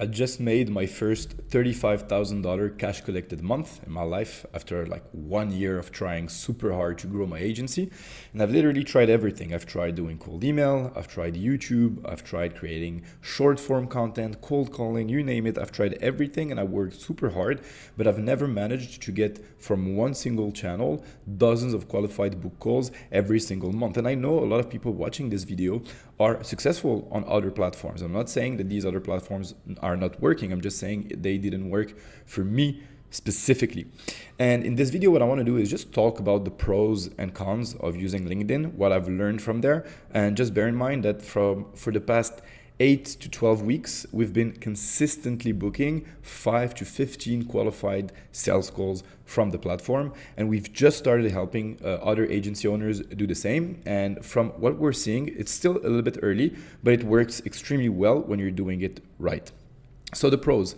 I just made my first $35,000 cash collected month in my life after like 1 year of trying super hard to grow my agency. And I've literally tried everything. I've tried doing cold email, I've tried YouTube, I've tried creating short form content, cold calling, you name it. I've tried everything and I worked super hard, but I've never managed to get from one single channel dozens of qualified book calls every single month. And I know a lot of people watching this video are successful on other platforms. I'm not saying that these other platforms are not working. I'm just saying they didn't work for me specifically. And in this video, what I want to do is just talk about the pros and cons of using LinkedIn, what I've learned from there. And just bear in mind that for the past 8 to 12 weeks, we've been consistently booking 5 to 15 qualified sales calls from the platform. And we've just started helping other agency owners do the same. And from what we're seeing, it's still a little bit early, but it works extremely well when you're doing it right. So the pros.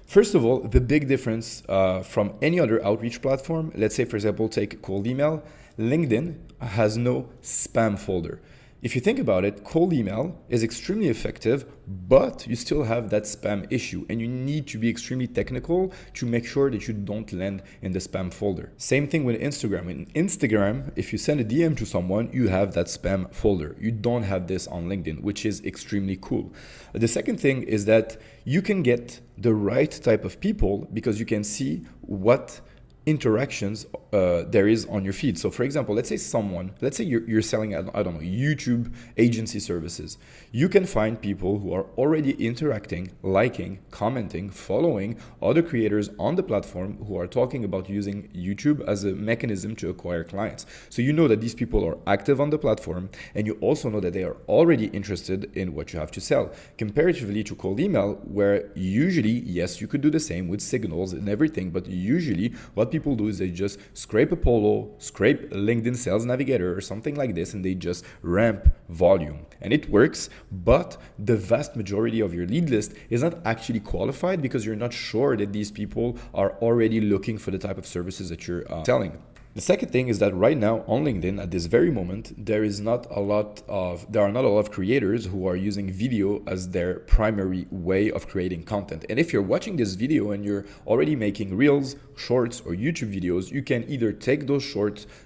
First of all, the big difference from any other outreach platform, let's say, for example, take cold email, LinkedIn has no spam folder. If you think about it, cold email is extremely effective, but you still have that spam issue and you need to be extremely technical to make sure that you don't land in the spam folder. Same thing with Instagram. In Instagram, if you send a DM to someone, you have that spam folder. You don't have this on LinkedIn, which is extremely cool. The second thing is that you can get the right type of people because you can see what interactions there is on your feed. So for example, let's say you're selling, I don't know, YouTube agency services. You can find people who are already interacting, liking, commenting, following other creators on the platform who are talking about using YouTube as a mechanism to acquire clients. So you know that these people are active on the platform and you also know that they are already interested in what you have to sell. Comparatively to cold email, where usually, yes, you could do the same with signals and everything, but usually what people do is they just scrape Apollo, scrape LinkedIn Sales Navigator or something like this, and they just ramp volume. And it works, but the vast majority of your lead list is not actually qualified because you're not sure that these people are already looking for the type of services that you're selling. The second thing is that right now on LinkedIn at this very moment, there are not a lot of creators who are using video as their primary way of creating content. And if you're watching this video and you're already making reels, shorts, or YouTube videos, you can either take those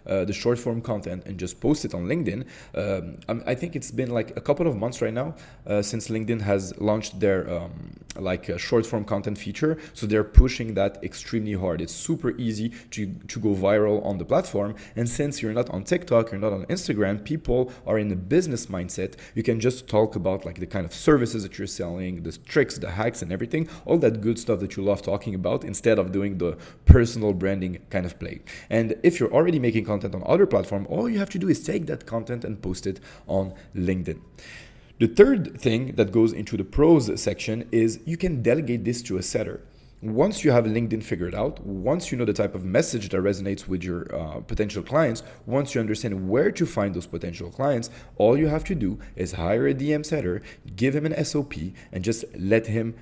the short form content and just post it on LinkedIn. I think it's been like a couple of months right now since LinkedIn has launched their short form content feature. So they're pushing that extremely hard. It's super easy to go viral on the platform. And since you're not on TikTok, you're not on Instagram, people are in a business mindset. You can just talk about like the kind of services that you're selling, the tricks, the hacks and everything, all that good stuff that you love talking about instead of doing the personal branding kind of play. And if you're already making content on other platforms, all you have to do is take that content and post it on LinkedIn. The third thing that goes into the pros section is you can delegate this to a setter. Once you have LinkedIn figured out, once you know the type of message that resonates with your potential clients, once you understand where to find those potential clients, all you have to do is hire a DM setter, give him an SOP, and just let him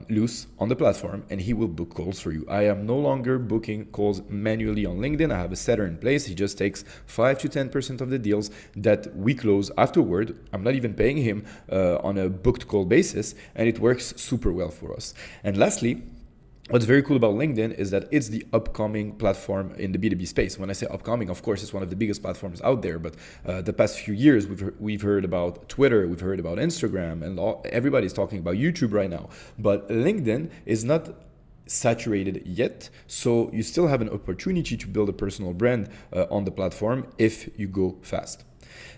loose on the platform and he will book calls for you. I am no longer booking calls manually on LinkedIn. I have a setter in place. He just takes 5 to 10% of the deals that we close afterward. I'm not even paying him on a booked call basis, and it works super well for us. And lastly, what's very cool about LinkedIn is that it's the upcoming platform in the B2B space. When I say upcoming, of course, it's one of the biggest platforms out there. But the past few years, we've heard about Twitter, we've heard about Instagram, and everybody's talking about YouTube right now. But LinkedIn is not saturated yet. So you still have an opportunity to build a personal brand on the platform if you go fast.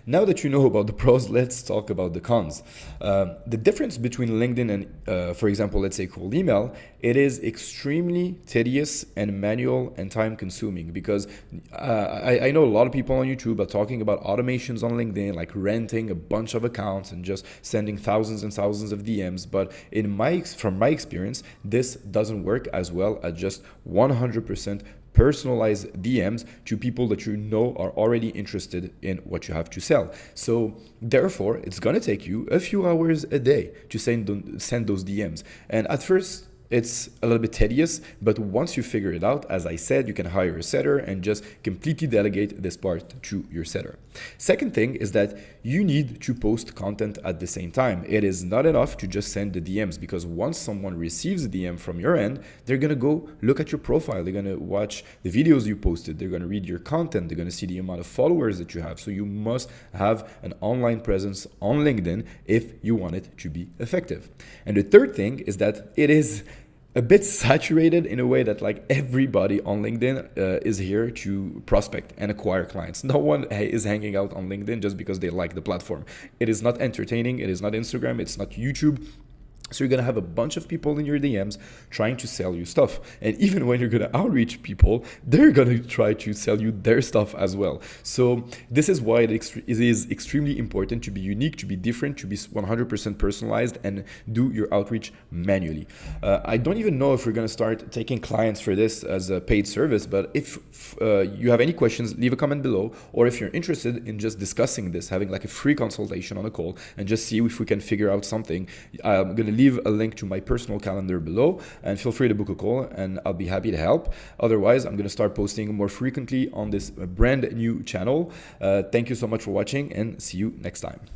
Now that you know about the pros, let's talk about the cons. The difference between LinkedIn and, for example, let's say cold email, it is extremely tedious and manual and time consuming because I know a lot of people on YouTube are talking about automations on LinkedIn, like renting a bunch of accounts and just sending thousands and thousands of DMs. But from my experience, this doesn't work as well as just 100% personalized DMs to people that you know are already interested in what you have to sell. So therefore, it's going to take you a few hours a day to send those DMs. And at first, It's a little bit tedious, but once you figure it out, as I said, you can hire a setter and just completely delegate this part to your setter. Second thing is that you need to post content at the same time. It is not enough to just send the DMs, because once someone receives a DM from your end, they're gonna go look at your profile. They're gonna watch the videos you posted. They're gonna read your content. They're gonna see the amount of followers that you have. So you must have an online presence on LinkedIn if you want it to be effective. And the third thing is that it is a bit saturated in a way that like everybody on LinkedIn is here to prospect and acquire clients. No one is hanging out on LinkedIn just because they like the platform. It is not entertaining. It is not Instagram. It's not YouTube. So you're going to have a bunch of people in your DMs trying to sell you stuff. And even when you're going to outreach people, they're going to try to sell you their stuff as well. So this is why it is extremely important to be unique, to be different, to be 100% personalized, and do your outreach manually. I don't even know if we're going to start taking clients for this as a paid service, but if you have any questions, leave a comment below. Or if you're interested in just discussing this, having like a free consultation on a call and just see if we can figure out something, I'm going to leave a link to my personal calendar below, and feel free to book a call and I'll be happy to help. Otherwise, I'm going to start posting more frequently on this brand new channel. Thank you so much for watching, and see you next time.